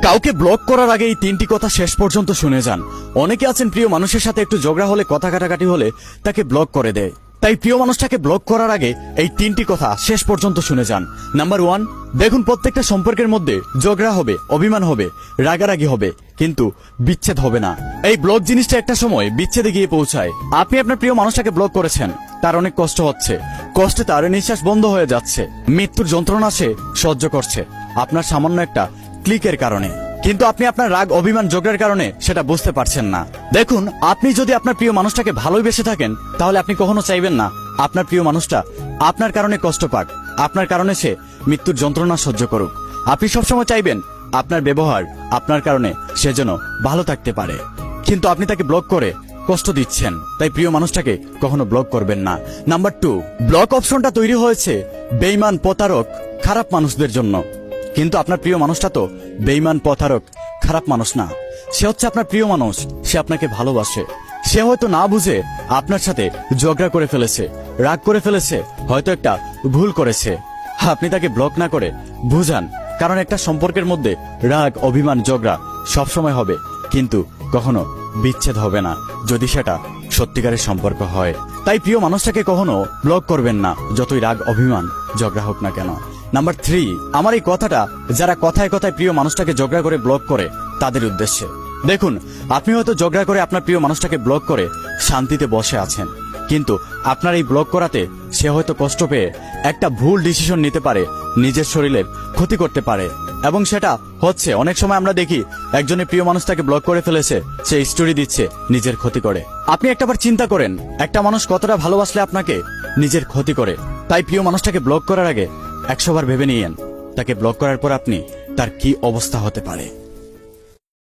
কাউকে ব্লক করার আগে এই তিনটি কথা শেষ পর্যন্ত শুনে যান। অনেকে আছেন প্রিয় মানুষের সাথে একটু ঝগড়া হলে, কথা কাটাকাটি হলে তাকে ব্লক করে দেয়। তাই প্রিয় মানুষটাকে ব্লক করার আগে এই তিনটি কথা শেষ পর্যন্ত শুনে যান। নাম্বার 1, দেখুন প্রত্যেকটা সম্পর্কের মধ্যে ঝগড়া হবে, অভিমান হবে, রাগারাগি হবে, কিন্তু বিচ্ছেদ হবে না। এই ব্লক জিনিসটা একটা সময় বিচ্ছেদে গিয়ে পৌঁছায়। আপনি আপনার প্রিয় মানুষটাকে ব্লক করেছেন, তার অনেক কষ্ট হচ্ছে, কষ্টে তার নিঃশ্বাস বন্ধ হয়ে যাচ্ছে, মৃত্যুর যন্ত্রণা সে সহ্য করছে আপনার সামান্য একটা ক্লিকের কারণে। কিন্তু আপনি আপনার রাগ, অভিমান, ঝগড়ার কারণে সেটা বুঝতে পারছেন না। দেখুন, আপনি যদি আপনার প্রিয় মানুষটাকে ভালোই বেসে থাকেন, তাহলে আপনি কখনো চাইবেন না আপনার প্রিয় মানুষটা আপনার কারণে কষ্ট পাক, আপনার কারণে সে মৃত্যুর যন্ত্রণা সহ্য করুক। আপনি সবসময় চাইবেন আপনার ব্যবহার, আপনার কারণে সে যেন ভালো থাকতে পারে। কিন্তু আপনি তাকে ব্লক করে কষ্ট দিচ্ছেন। তাই প্রিয় মানুষটাকে কখনো ব্লক করবেন না। নাম্বার 2, ব্লক অপশনটা তৈরি হয়েছে বেঈমান, প্রতারক, খারাপ মানুষদের জন্য। কিন্তু আপনার প্রিয় মানুষটা তো বেঈমান, প্রতারক, খারাপ মানুষ না। সে হচ্ছে আপনার প্রিয় মানুষ, সে আপনাকে ভালোবাসে। সে হয়তো না বুঝে আপনার সাথে ঝগড়া করে ফেলেছে, রাগ করে ফেলেছে, হয়তো একটা ভুল করেছে। আপনি তাকে ব্লক না করে বুঝান, কারণ একটা সম্পর্কের মধ্যে রাগ, অভিমান, ঝগড়া সবসময় হবে, কিন্তু কখনো বিচ্ছেদ হবে না যদি সেটা সত্যিকারের সম্পর্ক হয়। তাই প্রিয় মানুষটাকে কখনো ব্লক করবেন না, যতই রাগ, অভিমান, ঝগড়া হোক না কেন। নাম্বার 3, আমার এই কথাটা যারা কথায় কথায় প্রিয় মানুষটাকে ঝগড়া করে ব্লক করে তাদের উদ্দেশ্যে। দেখুন, আপনি হয়তো ঝগড়া করে আপনার প্রিয় মানুষটাকে ব্লক করে শান্তিতে বসে আছেন, কিন্তু আপনার এই ব্লক করাতে সে হয়তো কষ্ট পেয়ে একটা ভুল ডিসিশন নিতে পারে, নিজের শরীরের ক্ষতি করতে পারে। এবং সেটা হচ্ছে অনেক সময় আমরা দেখি একজনের প্রিয় মানুষ তাকে ব্লক করে ফেলেছে, সে স্টোরি দিচ্ছে নিজের ক্ষতি করে। আপনি একটাবার চিন্তা করেন, একটা মানুষ কতটা ভালোবাসলে আপনাকে নিজের ক্ষতি করে। তাই প্রিয় মানুষটাকে ব্লক করার আগে 100 বার ভেবে নিয়েন তাকে ব্লক করার পর আপনি তার কি অবস্থা হতে পারে।